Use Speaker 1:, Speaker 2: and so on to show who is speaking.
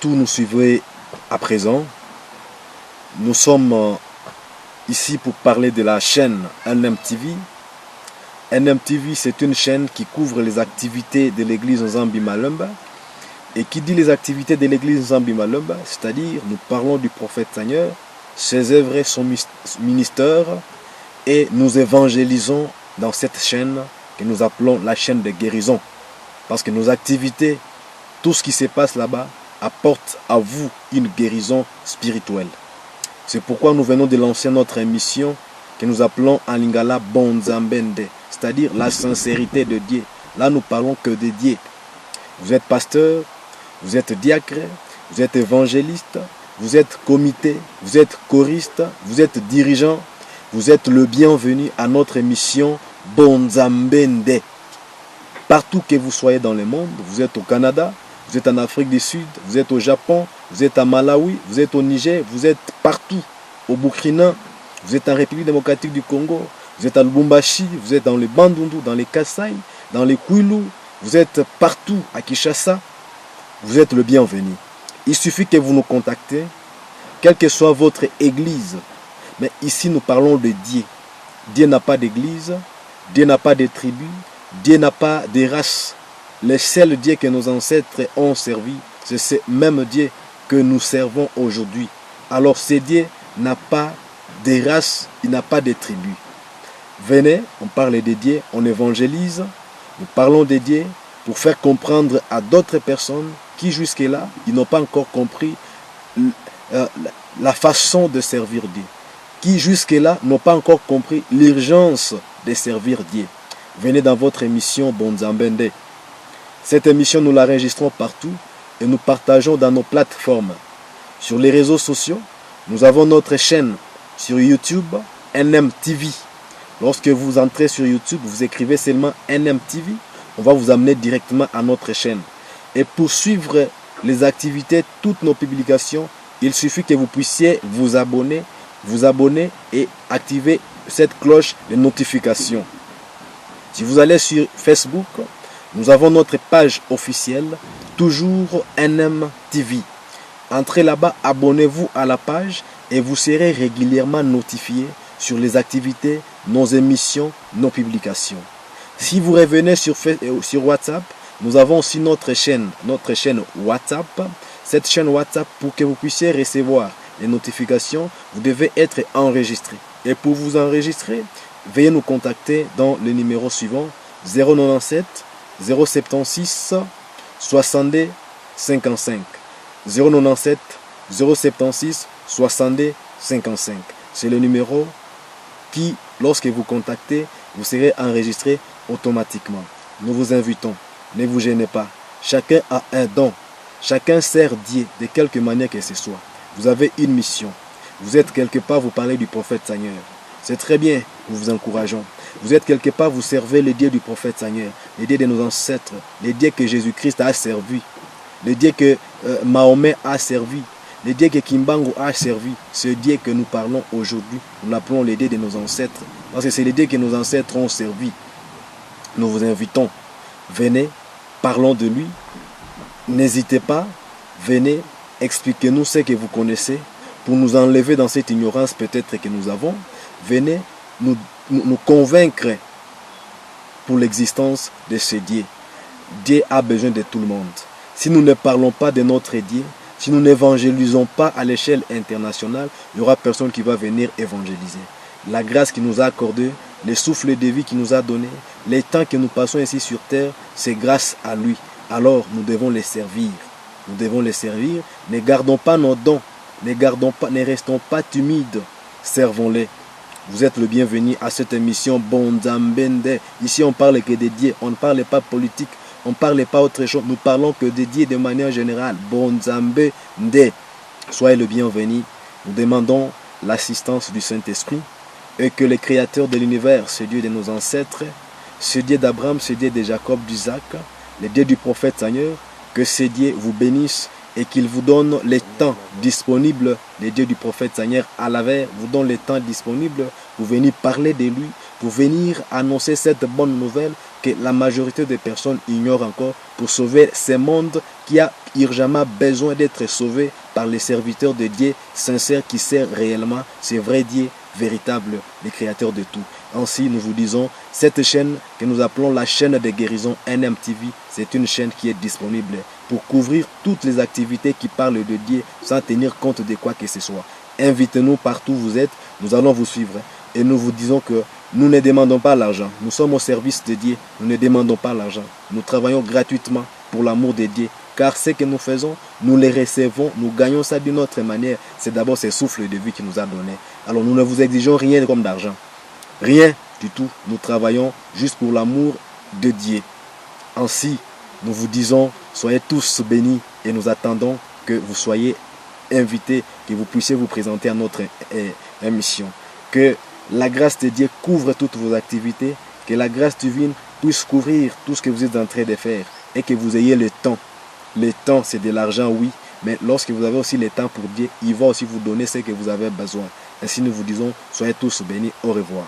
Speaker 1: partout nous suivez à présent. Nous sommes ici pour parler de la chaîne NMTV. NMTV, c'est une chaîne qui couvre les activités de l'église Nzambi Malumba. Et qui dit les activités de l'église Nzambi Malumba, c'est-à-dire nous parlons du prophète Seigneur, ses œuvres, son ministère, et nous évangélisons dans cette chaîne que nous appelons la chaîne de guérison. Parce que nos activités, tout ce qui se passe là-bas, apporte à vous une guérison spirituelle. C'est pourquoi nous venons de lancer notre émission que nous appelons en lingala Bonzambende, c'est-à-dire la sincérité de Dieu. Là, nous parlons que de Dieu. Vous êtes pasteur, vous êtes diacre, vous êtes évangéliste, vous êtes comité, vous êtes choriste, vous êtes dirigeant, vous êtes le bienvenu à notre émission Bonzambende. Partout que vous soyez dans le monde, vous êtes au Canada, vous êtes en Afrique du Sud, vous êtes au Japon, vous êtes à Malawi, vous êtes au Niger, vous êtes partout, au Burkina, vous êtes en République démocratique du Congo, vous êtes à Lubumbashi, vous êtes dans les Bandundu, dans les Kasaï, dans les Kwilu, vous êtes partout à Kinshasa, vous êtes le bienvenu. Il suffit que vous nous contactez, quelle que soit votre église. Mais ici nous parlons de Dieu. Dieu n'a pas d'église, Dieu n'a pas de tribu, Dieu n'a pas de race. Le seul Dieu que nos ancêtres ont servi, c'est ce même Dieu que nous servons aujourd'hui. Alors ce Dieu n'a pas de race, il n'a pas de tribu. Venez, on parle de Dieu, on évangélise, nous parlons de Dieu pour faire comprendre à d'autres personnes qui jusque-là, ils n'ont pas encore compris la façon de servir Dieu. Qui jusque-là n'ont pas encore compris l'urgence de servir Dieu. Venez dans votre émission Bonzambende. Cette émission, nous la enregistrons partout et nous partageons dans nos plateformes. Sur les réseaux sociaux, nous avons notre chaîne sur YouTube, NMTV. Lorsque vous entrez sur YouTube, vous écrivez seulement NMTV, on va vous amener directement à notre chaîne. Et pour suivre les activités, toutes nos publications, il suffit que vous puissiez vous abonner et activer cette cloche de notification. Si vous allez sur Facebook, nous avons notre page officielle, toujours NMTV. Entrez là-bas, abonnez-vous à la page et vous serez régulièrement notifié sur les activités, nos émissions, nos publications. Si vous revenez sur WhatsApp, nous avons aussi notre chaîne WhatsApp. Cette chaîne WhatsApp, pour que vous puissiez recevoir les notifications, vous devez être enregistré. Et pour vous enregistrer, veuillez nous contacter dans le numéro suivant 097 076 62 55. 097 076 62 55. C'est le numéro qui, lorsque vous contactez, vous serez enregistré automatiquement. Nous vous invitons, ne vous gênez pas. Chacun a un don. Chacun sert Dieu de quelque manière que ce soit. Vous avez une mission. Vous êtes quelque part, vous parlez du prophète Seigneur. C'est très bien, nous vous encourageons. Vous êtes quelque part, vous servez le Dieu du prophète Seigneur, le Dieu de nos ancêtres, le Dieu que Jésus-Christ a servi, le Dieu que Mahomet a servi, le Dieu que Kimbangu a servi. Ce Dieu que nous parlons aujourd'hui, nous l'appelons le Dieu de nos ancêtres, parce que c'est le Dieu que nos ancêtres ont servi. Nous vous invitons, venez, parlons de lui. N'hésitez pas, venez, expliquez-nous ce que vous connaissez pour nous enlever dans cette ignorance peut-être que nous avons. Venez nous convaincre pour l'existence de ce Dieu. Dieu a besoin de tout le monde. Si nous ne parlons pas de notre Dieu, si nous n'évangélisons pas à l'échelle internationale, il n'y aura personne qui va venir évangéliser. La grâce qu'il nous a accordée, le souffle de vie qu'il nous a donné, les temps que nous passons ici sur terre, c'est grâce à lui. Alors nous devons les servir. Nous devons les servir. Ne gardons pas nos dons. Ne restons pas timides. Servons-les. Vous êtes le bienvenu à cette émission Bonzambende. Ici on parle que de Dieu. On ne parle pas politique. On ne parle pas autre chose. Nous parlons que de Dieu de manière générale. Bonzambende. Soyez le bienvenu. Nous demandons l'assistance du Saint-Esprit et que le Créateur de l'univers, ce Dieu de nos ancêtres, ce Dieu d'Abraham, ce Dieu de Jacob, d'Isaac, le Dieu du prophète Seigneur, que ce Dieu vous bénisse et qu'il vous donne les temps disponibles, le Dieu du prophète Seigneur à l'avers vous donne les temps disponibles pour venir parler de lui, pour venir annoncer cette bonne nouvelle que la majorité des personnes ignorent encore pour sauver ces mondes qui a urgemment besoin d'être sauvés par les serviteurs de Dieu sincères qui servent réellement ce vrai Dieu véritable, le créateur de tout. Ainsi, nous vous disons, cette chaîne que nous appelons la chaîne de guérison NMTV, c'est une chaîne qui est disponible pour couvrir toutes les activités qui parlent de Dieu sans tenir compte de quoi que ce soit. Invitez-nous partout où vous êtes, nous allons vous suivre. Et nous vous disons que nous ne demandons pas l'argent. Nous sommes au service de Dieu, nous ne demandons pas l'argent. Nous travaillons gratuitement pour l'amour de Dieu. Car ce que nous faisons, nous les recevons, nous gagnons ça d'une autre manière. C'est d'abord ce souffle de vie qu'il nous a donné. Alors nous ne vous exigeons rien comme d'argent. Rien du tout. Nous travaillons juste pour l'amour de Dieu. Ainsi, nous vous disons, soyez tous bénis et nous attendons que vous soyez invités, que vous puissiez vous présenter à notre émission. Que la grâce de Dieu couvre toutes vos activités, que la grâce divine puisse couvrir tout ce que vous êtes en train de faire et que vous ayez le temps. Le temps, c'est de l'argent, oui, mais lorsque vous avez aussi le temps pour Dieu, il va aussi vous donner ce que vous avez besoin. Ainsi, nous vous disons, soyez tous bénis, au revoir.